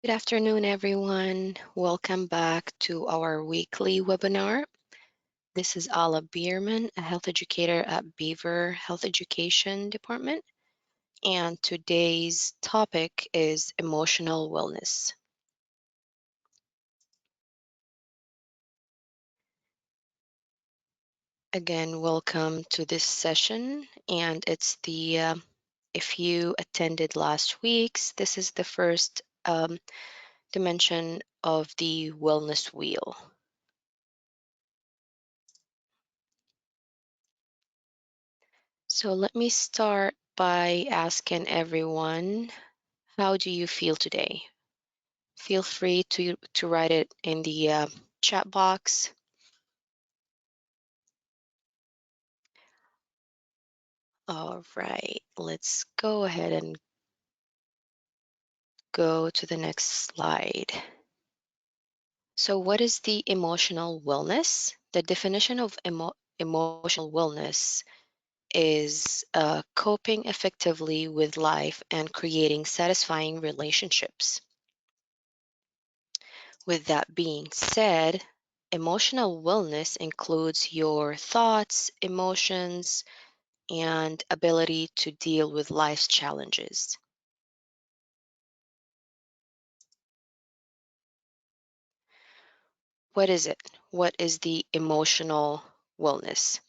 Good afternoon, everyone. Welcome back to our weekly webinar. This is Ala Bierman, a health educator at Beaver Health Education Department, and today's topic is emotional wellness. Again, welcome to this session, and if you attended last week's, this is the first dimension of the wellness wheel. So let me start by asking everyone, how do you feel today? Feel free to write it in the chat box. All right, let's go ahead and go to the next slide. So what is the emotional wellness? The definition of emotional wellness is coping effectively with life and creating satisfying relationships. With that being said, emotional wellness includes your thoughts, emotions, and ability to deal with life's challenges. What is it? What is the emotional wellness?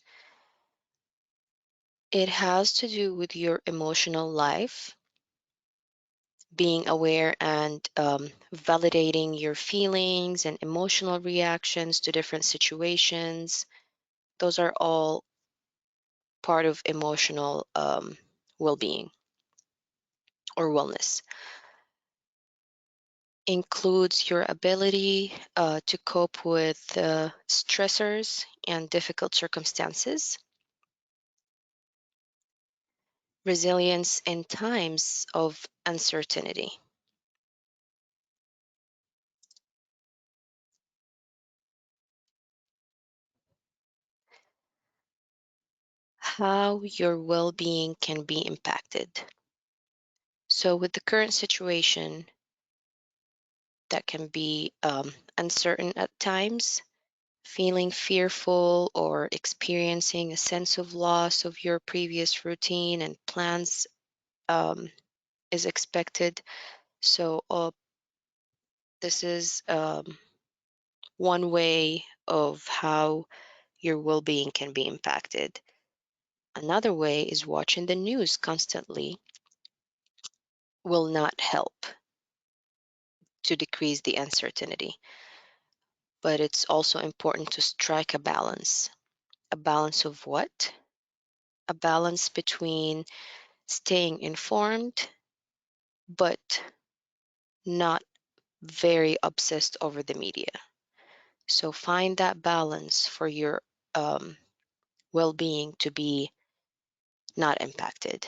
It has to do with your emotional life, being aware and validating your feelings and emotional reactions to different situations. Those are all part of emotional well-being or wellness. Includes your ability to cope with stressors and difficult circumstances, resilience in times of uncertainty. How your well-being can be impacted. So with the current situation that can be uncertain at times, feeling fearful or experiencing a sense of loss of your previous routine and plans um, is expected. So this is one way of how your well-being can be impacted. Another way is watching the news constantly will not help to decrease the uncertainty. But it's also important to strike a balance. A balance of what? A balance between staying informed but not very obsessed over the media. So find that balance for your um, well-being to be not impacted.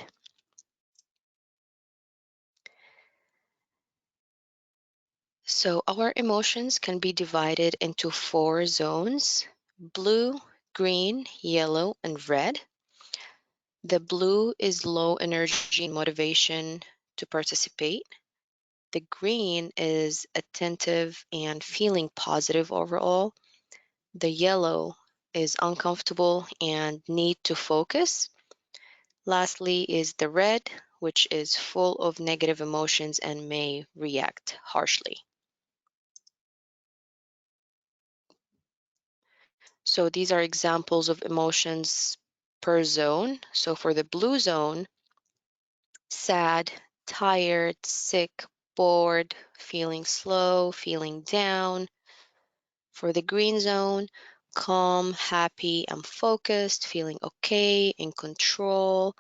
So our emotions can be divided into four zones: blue, green, yellow, and red. The blue is low energy and motivation to participate. The green is attentive and feeling positive overall. The yellow is uncomfortable and need to focus. Lastly is the red, which is full of negative emotions and may react harshly. So these are examples of emotions per zone. So for the blue zone, sad, tired, sick, bored, feeling slow, feeling down. For the green zone, calm, happy, and focused, feeling okay, in control.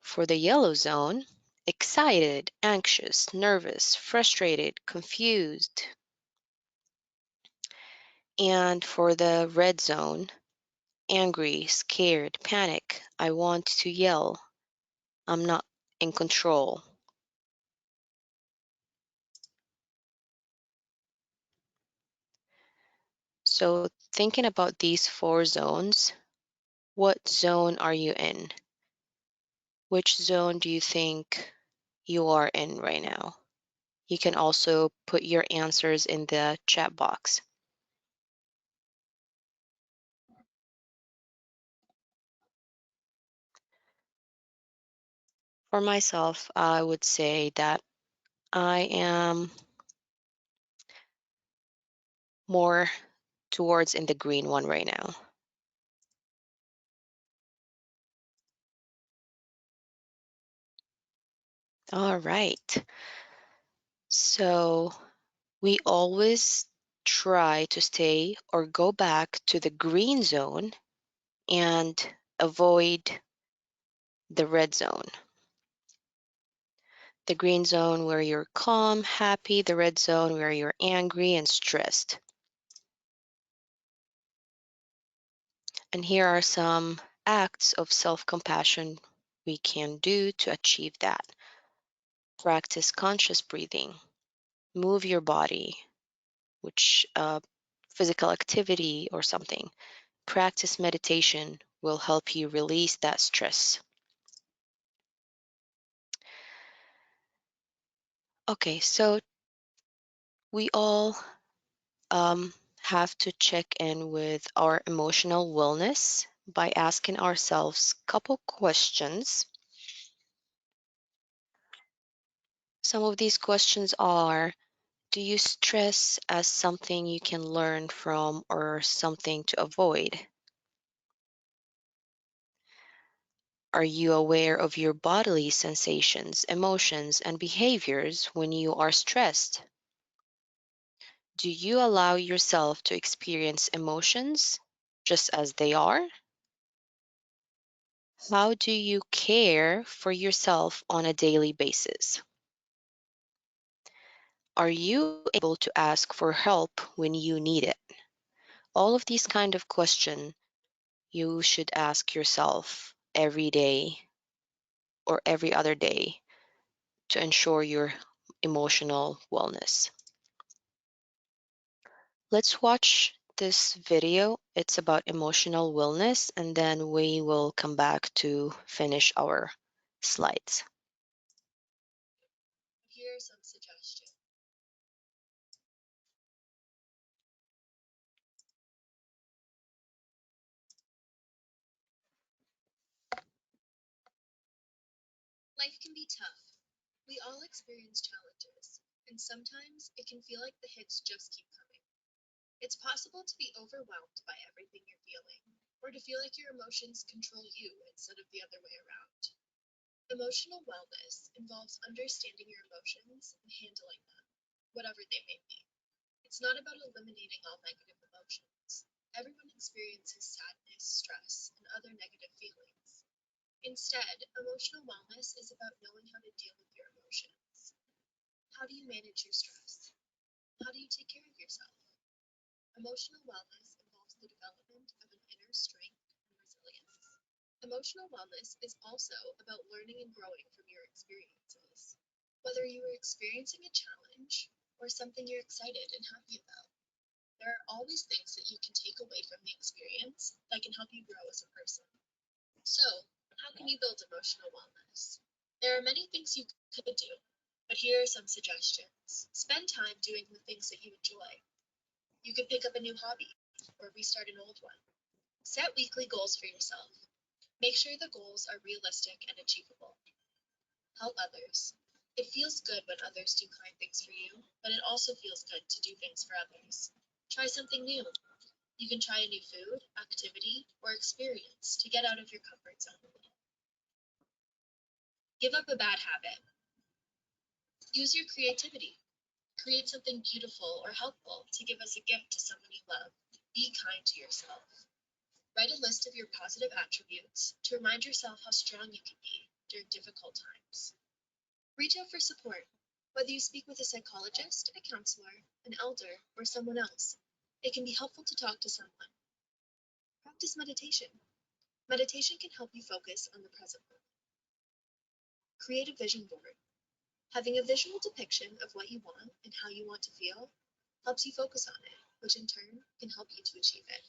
For the yellow zone, excited, anxious, nervous, frustrated, confused. And for the red zone, angry, scared, panic, I want to yell, I'm not in control. So thinking about these four zones, what zone are you in? Which zone do you think you are in right now? You can also put your answers in the chat box. For myself, I would say that I am more towards in the green one right now. All right. So we always try to stay or go back to the green zone and avoid the red zone. The green zone where you're calm, happy, the red zone where you're angry and stressed. And here are some acts of self compassion we can do to achieve that. Practice conscious breathing, move your body, which physical activity or something. Practice meditation will help you release that stress. Okay, so we all um, have to check in with our emotional wellness by asking ourselves a couple questions. Some of these questions are: do you stress as something you can learn from or something to avoid? Are you aware of your bodily sensations, emotions, and behaviors when you are stressed? Do you allow yourself to experience emotions just as they are? How do you care for yourself on a daily basis? Are you able to ask for help when you need it? All of these kind of questions you should ask yourself every day or every other day to ensure your emotional wellness. Let's watch this video. It's about emotional wellness, and then we will come back to finish our slides. Here are some suggestions. Life can be tough. We all experience challenges, and sometimes it can feel like the hits just keep coming. It's possible to be overwhelmed by everything you're feeling, or to feel like your emotions control you instead of the other way around. Emotional wellness involves understanding your emotions and handling them, whatever they may be. It's not about eliminating all negative emotions. Everyone experiences sadness, stress, and other negative feelings. Instead, emotional wellness is about knowing how to deal with your emotions. How do you manage your stress? How do you take care of yourself? Emotional wellness involves the development of an inner strength and resilience. Emotional wellness is also about learning and growing from your experiences. Whether you are experiencing a challenge or something you're excited and happy about, there are always things that you can take away from the experience that can help you grow as a person. So, how can you build emotional wellness? There are many things you could do, but here are some suggestions. Spend time doing the things that you enjoy. You could pick up a new hobby or restart an old one. Set weekly goals for yourself. Make sure the goals are realistic and achievable. Help others. It feels good when others do kind things for you, but it also feels good to do things for others. Try something new. You can try a new food, activity, or experience to get out of your comfort zone. Give up a bad habit. Use your creativity. Create something beautiful or helpful to give as a gift to someone you love. Be kind to yourself. Write a list of your positive attributes to remind yourself how strong you can be during difficult times. Reach out for support, whether you speak with a psychologist, a counselor, an elder, or someone else. It can be helpful to talk to someone. Practice meditation. Meditation can help you focus on the present moment. Create a vision board. Having a visual depiction of what you want and how you want to feel helps you focus on it, which in turn can help you to achieve it.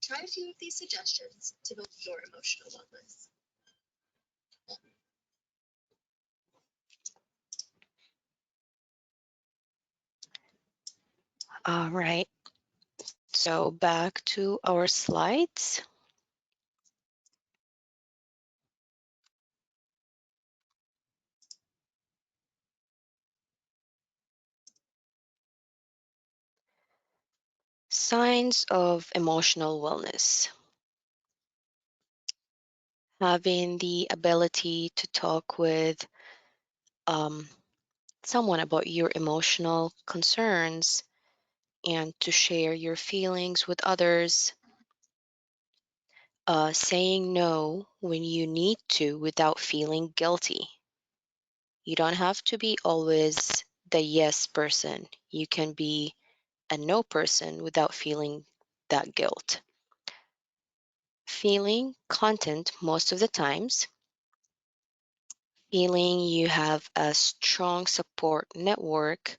Try a few of these suggestions to build your emotional wellness. All right, so back to our slides. Signs of emotional wellness. Having the ability to talk with um, someone about your emotional concerns and to share your feelings with others. Saying no when you need to without feeling guilty. You don't have to be always the yes person. You can be a no person without feeling that guilt. Feeling content most of the times. Feeling you have a strong support network.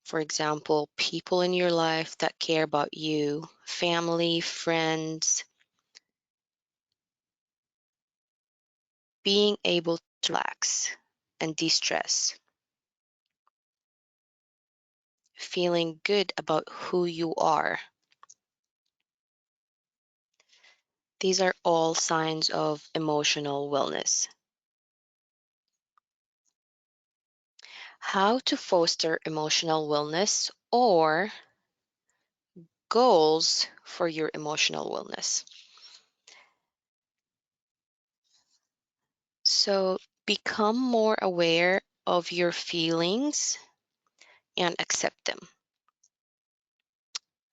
For example, people in your life that care about you, family, friends. Being able to relax and de stress. Feeling good about who you are. These are all signs of emotional wellness. How to foster emotional wellness or goals for your emotional wellness. So, become more aware of your feelings and accept them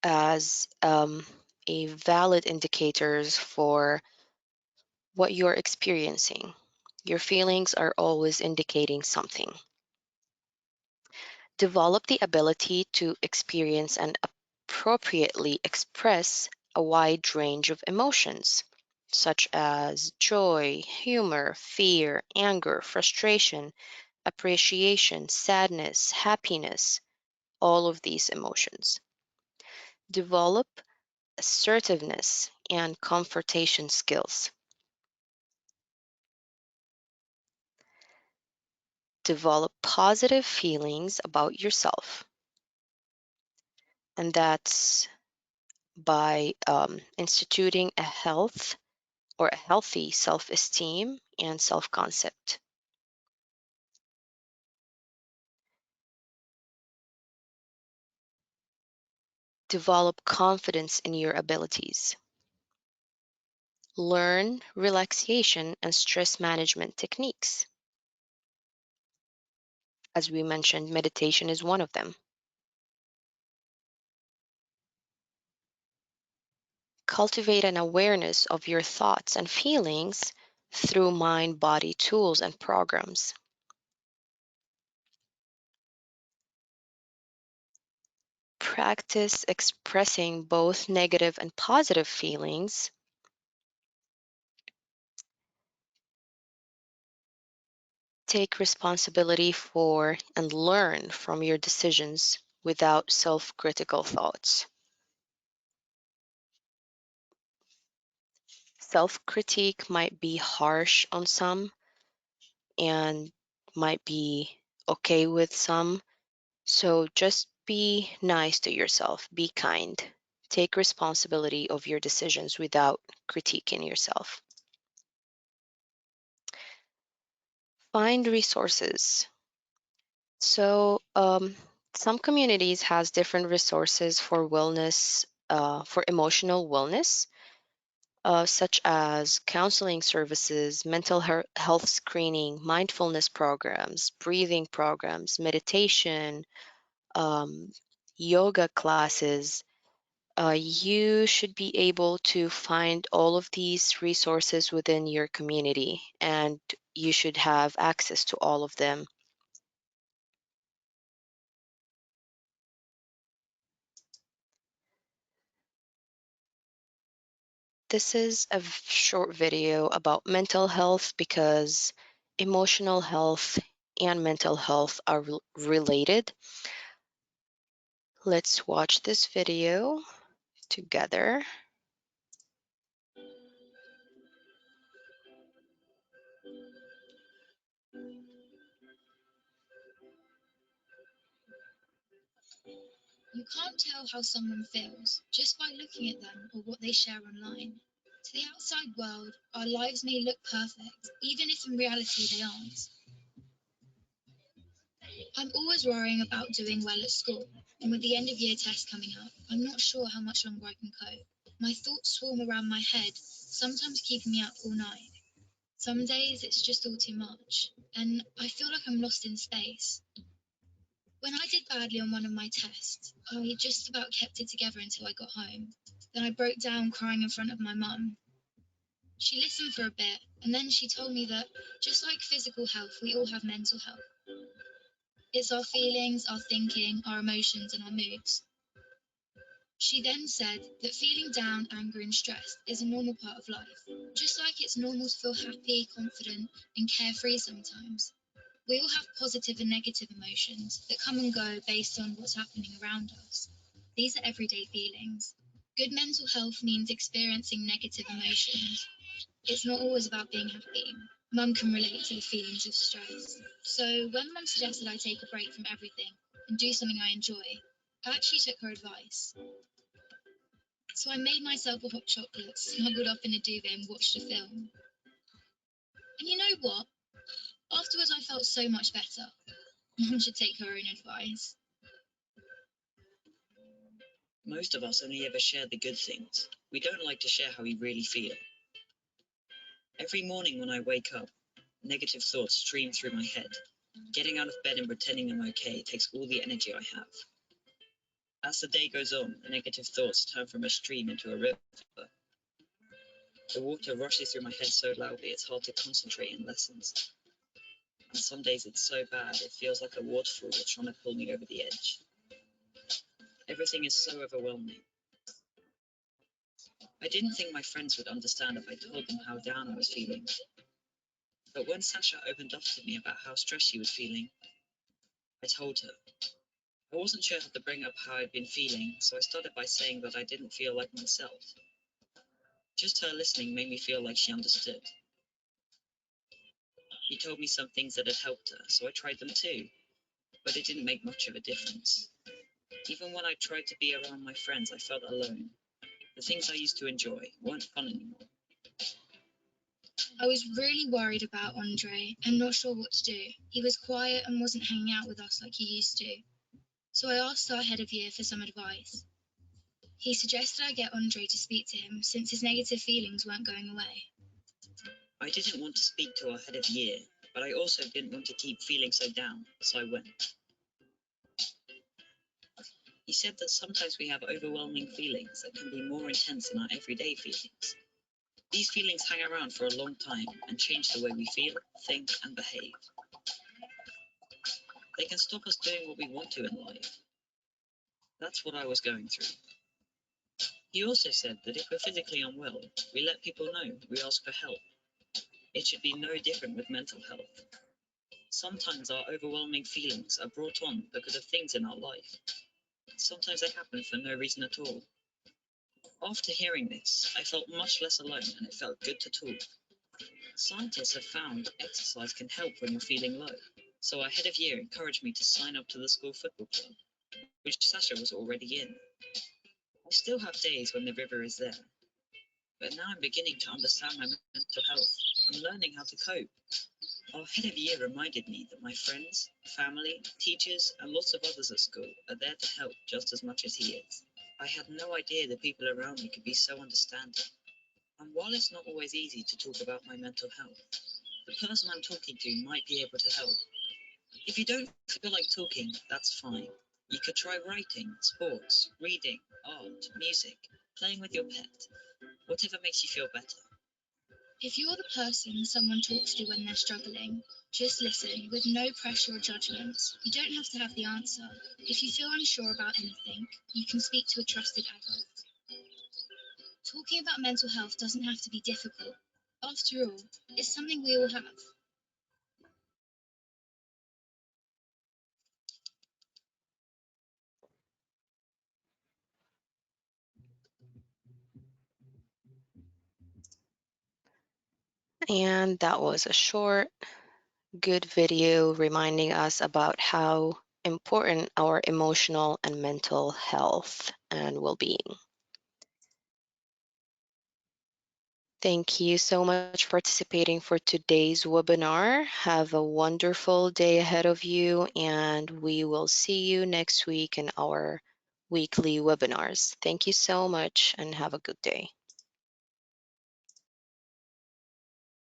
as a valid indicators for what you're experiencing. Your feelings are always indicating something. Develop the ability to experience and appropriately express a wide range of emotions, such as joy, humor, fear, anger, frustration, appreciation, sadness, happiness, all of these emotions. Develop assertiveness and confrontation skills. Develop positive feelings about yourself. And that's by instituting a healthy self-esteem and self-concept. Develop confidence in your abilities. Learn relaxation and stress management techniques. As we mentioned, meditation is one of them. Cultivate an awareness of your thoughts and feelings through mind-body tools and programs. Practice expressing both negative and positive feelings. Take responsibility for and learn from your decisions without self-critical thoughts. Self-critique might be harsh on some and might be okay with some. So just be nice to yourself, be kind. Take responsibility of your decisions without critiquing yourself. Find resources. So some communities has different resources for wellness, for emotional wellness, such as counseling services, mental health screening, mindfulness programs, breathing programs, meditation, um, yoga classes. You should be able to find all of these resources within your community, and you should have access to all of them. This is a short video about mental health because emotional health and mental health are related. Let's watch this video together. You can't tell how someone feels just by looking at them or what they share online. To the outside world, our lives may look perfect, even if in reality they aren't. I'm always worrying about doing well at school, and with the end of year test coming up, I'm not sure how much longer I can cope. My thoughts swarm around my head, sometimes keeping me up all night. Some days it's just all too much, and I feel like I'm lost in space. When I did badly on one of my tests, I just about kept it together until I got home. Then I broke down crying in front of my mum. She listened for a bit, and then she told me that just like physical health, we all have mental health. It's our feelings, our thinking, our emotions, and our moods. She then said that feeling down, angry, and stressed is a normal part of life, just like it's normal to feel happy, confident, and carefree sometimes. We all have positive and negative emotions that come and go based on what's happening around us. These are everyday feelings. Good mental health means experiencing negative emotions. It's not always about being happy. Mum can relate to the feelings of stress. So when Mum suggested I take a break from everything and do something I enjoy, I actually took her advice. So I made myself a hot chocolate, snuggled up in a duvet and watched a film. And you know what? Afterwards I felt so much better. Mum should take her own advice. Most of us only ever share the good things. We don't like to share how we really feel. Every morning when I wake up, negative thoughts stream through my head. Getting out of bed and pretending I'm okay takes all the energy I have. As the day goes on, the negative thoughts turn from a stream into a river. The water rushes through my head so loudly it's hard to concentrate in lessons. And some days it's so bad it feels like a waterfall is trying to pull me over the edge. Everything is so overwhelming. I didn't think my friends would understand if I told them how down I was feeling. But when Sasha opened up to me about how stressed she was feeling, I told her. I wasn't sure how to bring up how I'd been feeling, so I started by saying that I didn't feel like myself. Just her listening made me feel like she understood. She told me some things that had helped her, so I tried them too, but it didn't make much of a difference. Even when I tried to be around my friends, I felt alone. The things I used to enjoy weren't fun anymore. I was really worried about Andre and not sure what to do. He was quiet and wasn't hanging out with us like he used to. So I asked our head of year for some advice. He suggested I get Andre to speak to him since his negative feelings weren't going away. I didn't want to speak to our head of year, but I also didn't want to keep feeling so down, so I went. He said that sometimes we have overwhelming feelings that can be more intense than our everyday feelings. These feelings hang around for a long time and change the way we feel, think, and behave. They can stop us doing what we want to in life. That's what I was going through. He also said that if we're physically unwell, we let people know, we ask for help. It should be no different with mental health. Sometimes our overwhelming feelings are brought on because of things in our life. Sometimes they happen for no reason at all. After hearing this, I felt much less alone and it felt good to talk. Scientists have found exercise can help when you're feeling low, so our head of year encouraged me to sign up to the school football club, which Sasha was already in. I still have days when the river is there, but now I'm beginning to understand my mental health. I'm learning how to cope. Our head of year reminded me that my friends, family, teachers, and lots of others at school are there to help just as much as he is. I had no idea the people around me could be so understanding. And while it's not always easy to talk about my mental health, the person I'm talking to might be able to help. If you don't feel like talking, that's fine. You could try writing, sports, reading, art, music, playing with your pet, whatever makes you feel better. If you're the person someone talks to when they're struggling, just listen with no pressure or judgment. You don't have to have the answer. If you feel unsure about anything, you can speak to a trusted adult. Talking about mental health doesn't have to be difficult. After all, it's something we all have. And that was a short, good video reminding us about how important our emotional and mental health and well-being. Thank you so much for participating for today's webinar. Have a wonderful day ahead of you, and we will see you next week in our weekly webinars. Thank you so much and have a good day.